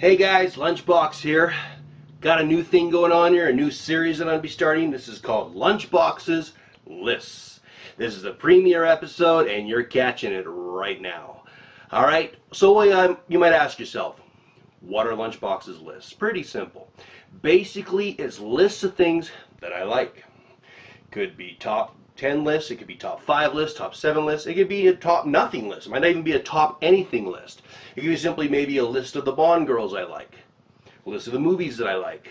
Hey guys, Lunchbox here. Got a new thing going on here, a new series that I'm going to be starting. This is called Lunchbox's Lists. This is a premiere episode and you're catching it right now. Alright, so you might ask yourself, what are Lunchbox's lists? Pretty simple. Basically, it's lists of things that I like. Could be top 10 lists, it could be top 5 lists, top 7 lists, it could be a top nothing list, it might not even be a top anything list. It could be simply maybe a list of the Bond girls I like, a list of the movies that I like,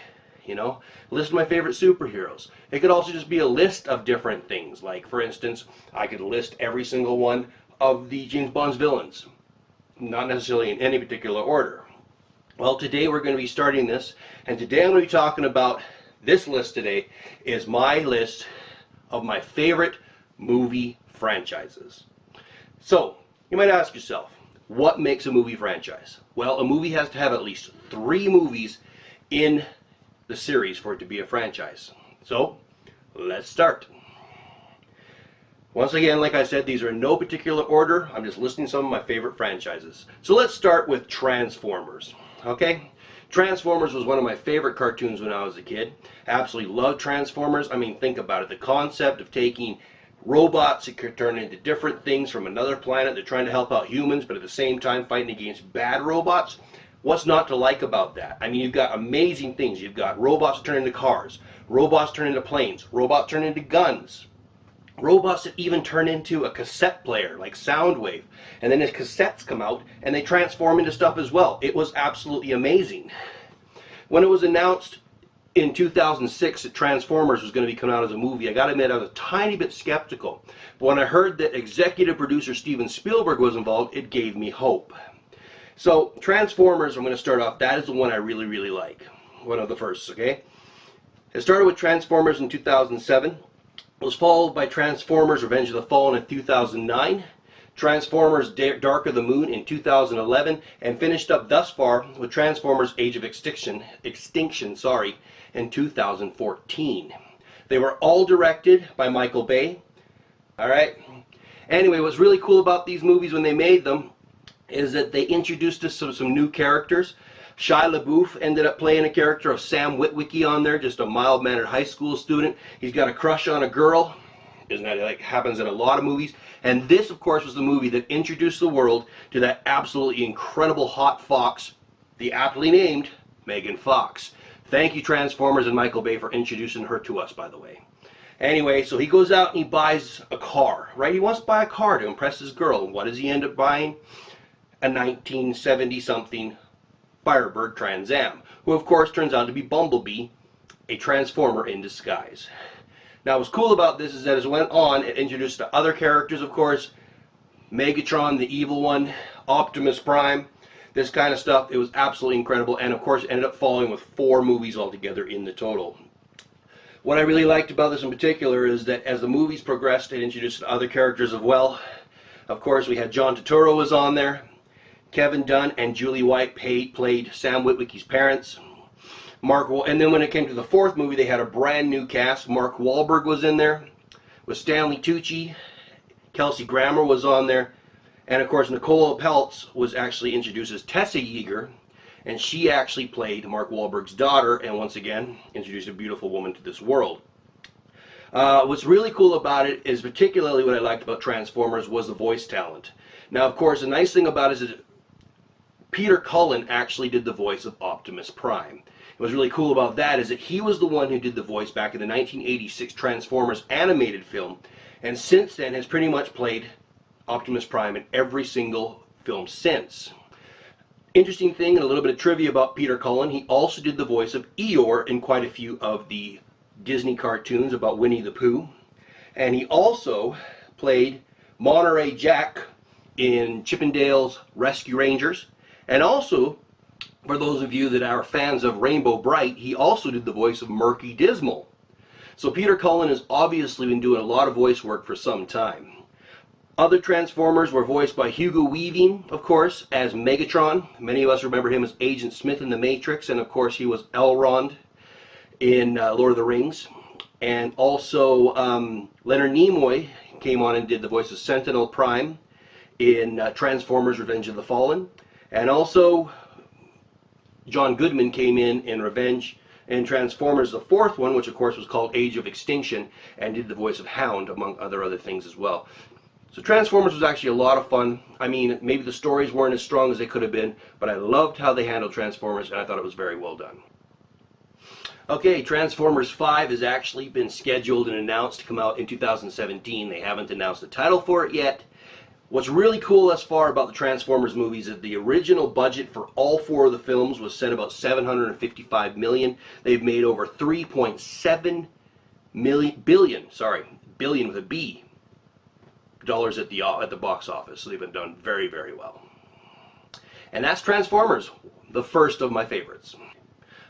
a list of my favorite superheroes. It could also just be a list of different things, like for instance, I could list every single one of the James Bond's villains, not necessarily in any particular order. Well, today we're going to be starting this, and today I'm going to be talking about this list today is my list of my favorite movie franchises. So, you might ask yourself, what makes a movie franchise? Well, a movie has to have at least 3 movies in the series for it to be a franchise. So, let's start. Once again, like I said, these are in no particular order. I'm just listing some of my favorite franchises. So let's start with Transformers. Okay? Transformers was one of my favorite cartoons when I was a kid. Absolutely loved Transformers. I mean, think about it. The concept of taking robots that could turn into different things from another planet. They're trying to help out humans, but at the same time fighting against bad robots. What's not to like about that? I mean, you've got amazing things. You've got robots that turn into cars. Robots turn into planes. Robots turn into guns. Robots that even turn into a cassette player, like Soundwave. And then as cassettes come out, and they transform into stuff as well. It was absolutely amazing. When it was announced in 2006 that Transformers was going to be coming out as a movie, I gotta admit I was a tiny bit skeptical. But when I heard that executive producer Steven Spielberg was involved, it gave me hope. So, Transformers, I'm going to start off, that is the one I really, really like. One of the first, okay? It started with Transformers in 2007. Was followed by Transformers Revenge of the Fallen in 2009, Transformers Dark of the Moon in 2011, and finished up thus far with Transformers Age of Extinction in 2014. They were all directed by Michael Bay. Alright? Anyway, what's really cool about these movies when they made them is that they introduced us to some new characters. Shia LaBeouf ended up playing a character of Sam Witwicky on there, just a mild-mannered high school student. He's got a crush on a girl. Isn't that like happens in a lot of movies? And this, of course, was the movie that introduced the world to that absolutely incredible hot fox, the aptly named Megan Fox. Thank you, Transformers and Michael Bay, for introducing her to us, by the way. Anyway, so he goes out and he buys a car, right? He wants to buy a car to impress his girl. And what does he end up buying? A 1970-something Firebird Trans Am, who of course turns out to be Bumblebee, a Transformer in disguise. Now what's cool about this is that as it went on, it introduced to other characters, of course, Megatron, the evil one, Optimus Prime, this kind of stuff. It was absolutely incredible, and of course it ended up following with 4 movies altogether in the total. What I really liked about this in particular is that as the movies progressed, it introduced other characters as well. Of course, we had John Turturro was on there. Kevin Dunn and Julie White played Sam Witwicky's parents. And then when it came to the 4th movie, they had a brand new cast. Mark Wahlberg was in there, with Stanley Tucci. Kelsey Grammer was on there, and of course Nicola Peltz was actually introduced as Tessa Yeager, and she actually played Mark Wahlberg's daughter, and once again introduced a beautiful woman to this world. What's really cool about it is, particularly what I liked about Transformers, was the voice talent. Now, of course, the nice thing about it is that Peter Cullen actually did the voice of Optimus Prime. What's really cool about that is that he was the one who did the voice back in the 1986 Transformers animated film, and since then has pretty much played Optimus Prime in every single film since. Interesting thing and a little bit of trivia about Peter Cullen, he also did the voice of Eeyore in quite a few of the Disney cartoons about Winnie the Pooh, and he also played Monterey Jack in Chippendale's Rescue Rangers. And also, for those of you that are fans of Rainbow Bright, he also did the voice of Murky Dismal. So Peter Cullen has obviously been doing a lot of voice work for some time. Other Transformers were voiced by Hugo Weaving, of course, as Megatron. Many of us remember him as Agent Smith in The Matrix, and of course he was Elrond in Lord of the Rings. And also Leonard Nimoy came on and did the voice of Sentinel Prime in Transformers Revenge of the Fallen. And also John Goodman came in Revenge and Transformers, the fourth one, which of course was called Age of Extinction, and did the voice of Hound, among other things as well. So Transformers was actually a lot of fun. I mean, maybe the stories weren't as strong as they could have been, but I loved how they handled Transformers, and I thought it was very well done. Okay, Transformers 5 has actually been scheduled and announced to come out in 2017. They haven't announced the title for it yet. What's really cool thus far about the Transformers movies is the original budget for all four of the films was set about $755 million. They've made over $3.7 billion with a B, dollars at the box office. So they've been done very, very well. And that's Transformers, the first of my favorites.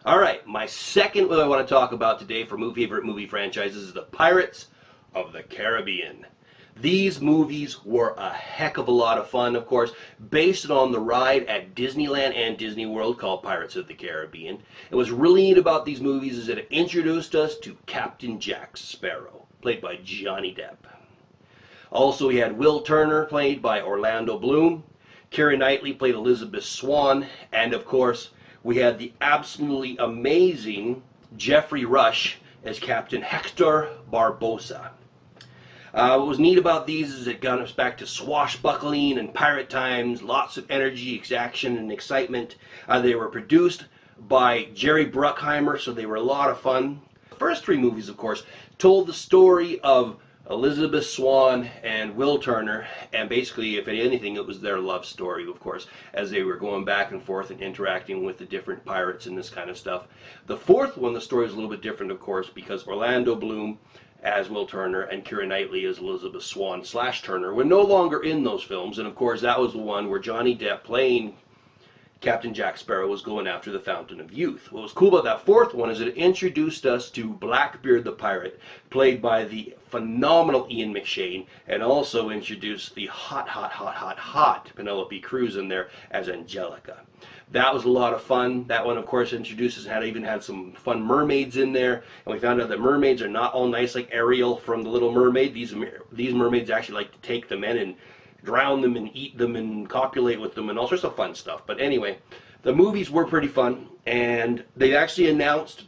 All right, my second one I want to talk about today for favorite movie franchises is the Pirates of the Caribbean. These movies were a heck of a lot of fun, of course, based on the ride at Disneyland and Disney World called Pirates of the Caribbean. And what's really neat about these movies is that it introduced us to Captain Jack Sparrow, played by Johnny Depp. Also, we had Will Turner, played by Orlando Bloom. Keira Knightley played Elizabeth Swann. And, of course, we had the absolutely amazing Geoffrey Rush as Captain Hector Barbossa. What was neat about these is it got us back to swashbuckling and pirate times, lots of energy, action, and excitement. They were produced by Jerry Bruckheimer, so they were a lot of fun. The first three movies, of course, told the story of Elizabeth Swann and Will Turner, and basically, if anything, it was their love story, of course, as they were going back and forth and interacting with the different pirates and this kind of stuff. The fourth one, the story is a little bit different, of course, because Orlando Bloom as Will Turner and Keira Knightley as Elizabeth Swann / Turner were no longer in those films, and of course that was the one where Johnny Depp playing Captain Jack Sparrow was going after the Fountain of Youth. What was cool about that fourth one is it introduced us to Blackbeard the Pirate, played by the phenomenal Ian McShane, and also introduced the hot Penelope Cruz in there as Angelica. That was a lot of fun. That one, of course, introduces even had some fun mermaids in there, and we found out that mermaids are not all nice like Ariel from The Little Mermaid. These mermaids actually like to take the men and drown them and eat them and copulate with them and all sorts of fun stuff. But anyway, the movies were pretty fun, and they actually announced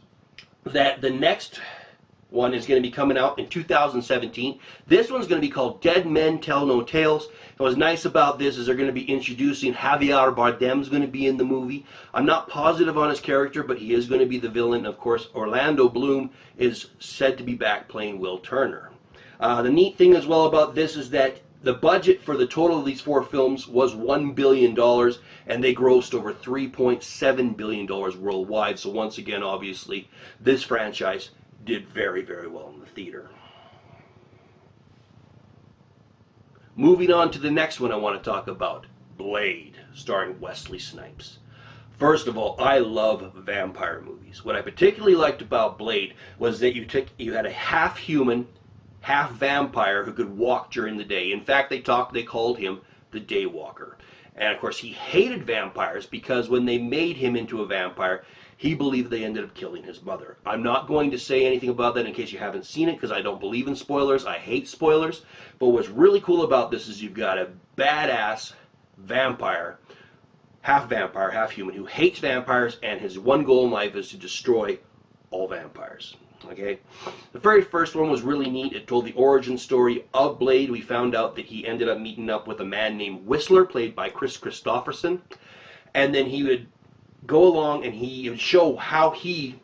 that the next one is going to be coming out in 2017. This one's going to be called Dead Men Tell No Tales. And what's nice about this is they're going to be introducing Javier Bardem's going to be in the movie. I'm not positive on his character, but he is going to be the villain. Of course, Orlando Bloom is said to be back playing Will Turner. The neat thing as well about this is that the budget for the total of these four films was $1 billion, and they grossed over $3.7 billion worldwide. So once again, obviously, this franchise did very, very well in the theater. Moving on to the next one I want to talk about, Blade, starring Wesley Snipes. First of all, I love vampire movies. What I particularly liked about Blade was that you had a half human, half vampire who could walk during the day. In fact, they called him the Daywalker. And of course, he hated vampires because when they made him into a vampire, he believed they ended up killing his mother. I'm not going to say anything about that in case you haven't seen it, because I don't believe in spoilers. I hate spoilers. But what's really cool about this is you've got a badass vampire, half human, who hates vampires, and his one goal in life is to destroy all vampires. Okay, the very first one was really neat. It told the origin story of Blade. We found out that he ended up meeting up with a man named Whistler, played by Chris Christopherson, and then he would go along and he would show how he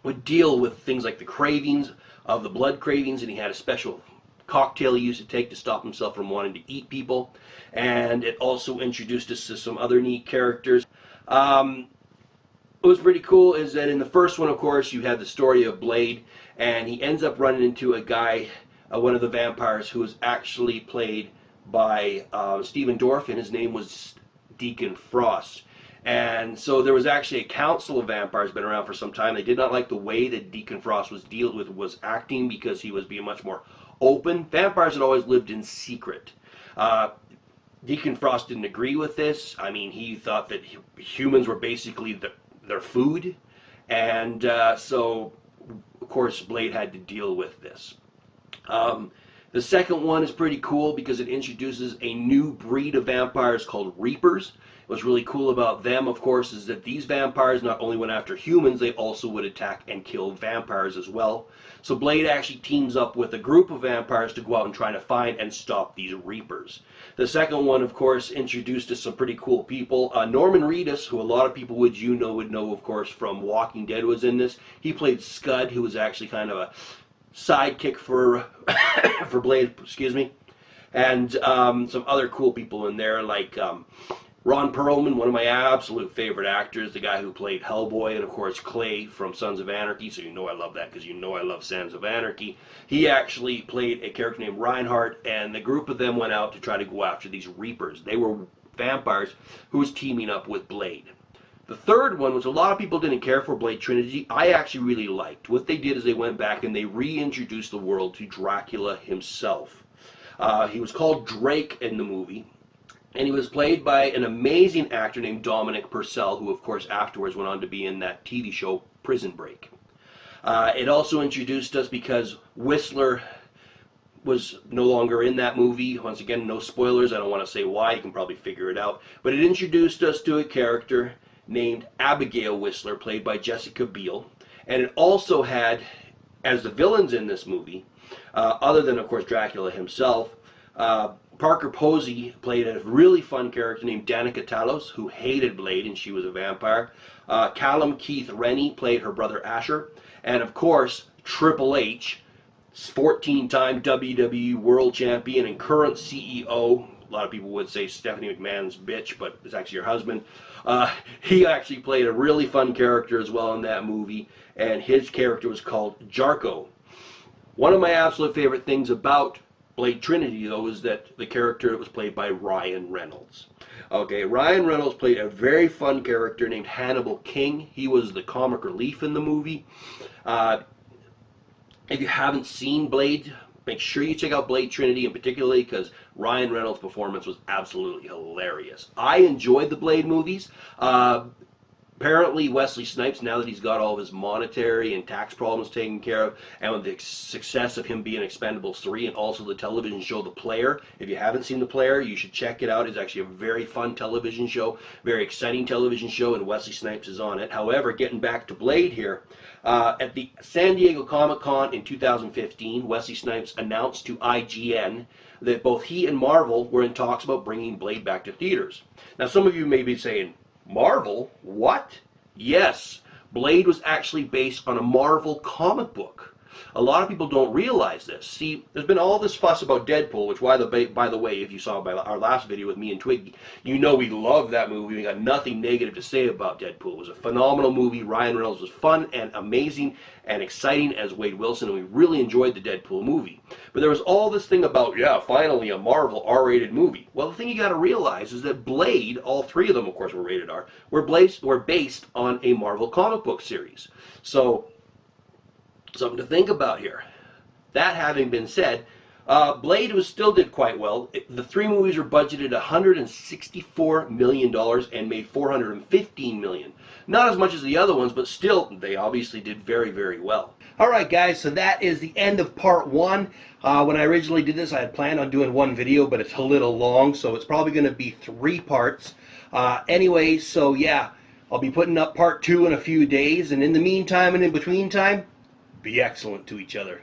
would deal with things like the cravings of the blood cravings, and he had a special cocktail he used to take to stop himself from wanting to eat people. And it also introduced us to some other neat characters. What was pretty cool is that in the first one, of course, you had the story of Blade, and he ends up running into a guy, one of the vampires, who was actually played by Stephen Dorff, and his name was Deacon Frost. And so there was actually a council of vampires, been around for some time. They did not like the way that Deacon Frost was acting, because he was being much more open. Vampires had always lived in secret. Deacon Frost didn't agree with this. I mean, he thought that humans were basically their food, and so of course Blade had to deal with this. The second one is pretty cool because it introduces a new breed of vampires called Reapers. What's really cool about them, of course, is that these vampires not only went after humans, they also would attack and kill vampires as well. So Blade actually teams up with a group of vampires to go out and try to find and stop these Reapers. The second one, of course, introduced us some pretty cool people. Norman Reedus, who a lot of people would know, of course, from Walking Dead, was in this. He played Scud, who was actually kind of a sidekick for for Blade, excuse me. And some other cool people in there, like Ron Perlman, one of my absolute favorite actors, the guy who played Hellboy, and of course Clay from Sons of Anarchy, so you know I love that because you know I love Sons of Anarchy. He actually played a character named Reinhardt, and the group of them went out to try to go after these Reapers. They were vampires who was teaming up with Blade. The third one, which a lot of people didn't care for, Blade Trinity, I actually really liked. What they did is they went back and they reintroduced the world to Dracula himself. He was called Drake in the movie. And he was played by an amazing actor named Dominic Purcell, who of course afterwards went on to be in that TV show Prison Break. It also introduced us because Whistler was no longer in that movie. Once again, no spoilers. I don't want to say why. You can probably figure it out. But it introduced us to a character named Abigail Whistler, played by Jessica Biel. And it also had, as the villains in this movie, other than of course Dracula himself, Parker Posey played a really fun character named Danica Talos, who hated Blade, and she was a vampire. Callum Keith Rennie played her brother Asher. And of course, Triple H, 14-time WWE World Champion and current CEO. A lot of people would say Stephanie McMahon's bitch, but it's actually her husband. He actually played a really fun character as well in that movie, and his character was called Jarko. One of my absolute favorite things about Blade Trinity, though, is that the character was played by Ryan Reynolds. Okay, Ryan Reynolds played a very fun character named Hannibal King. He was the comic relief in the movie. If you haven't seen Blade, make sure you check out Blade Trinity, and particularly because Ryan Reynolds' performance was absolutely hilarious. I enjoyed the Blade movies. Apparently Wesley Snipes, now that he's got all of his monetary and tax problems taken care of, and with the success of him being Expendables 3 and also the television show The Player, if you haven't seen The Player, you should check it out. It's actually a very fun television show, very exciting television show, and Wesley Snipes is on it. However, getting back to Blade here, at the San Diego Comic-Con in 2015, Wesley Snipes announced to IGN that both he and Marvel were in talks about bringing Blade back to theaters. Now, some of you may be saying, Marvel? What? Yes, Blade was actually based on a Marvel comic book. A lot of people don't realize this. See, there's been all this fuss about Deadpool, which, by the way, if you saw our last video with me and Twiggy, you know we love that movie. We got nothing negative to say about Deadpool. It was a phenomenal movie. Ryan Reynolds was fun and amazing and exciting as Wade Wilson, and we really enjoyed the Deadpool movie. But there was all this thing about, yeah, finally a Marvel R-rated movie. Well, the thing you got to realize is that Blade, all three of them, of course, were rated R, were based on a Marvel comic book series. So, something to think about here. That having been said, Blade still did quite well. The three movies were budgeted $164 million and made $415 million. Not as much as the other ones, but still, they obviously did very, very well. Alright guys, so that is the end of part one. When I originally did this, I had planned on doing one video, but it's a little long, so it's probably going to be 3 parts. Anyway, so yeah, I'll be putting up part 2 in a few days, and in the meantime and in between time, be excellent to each other.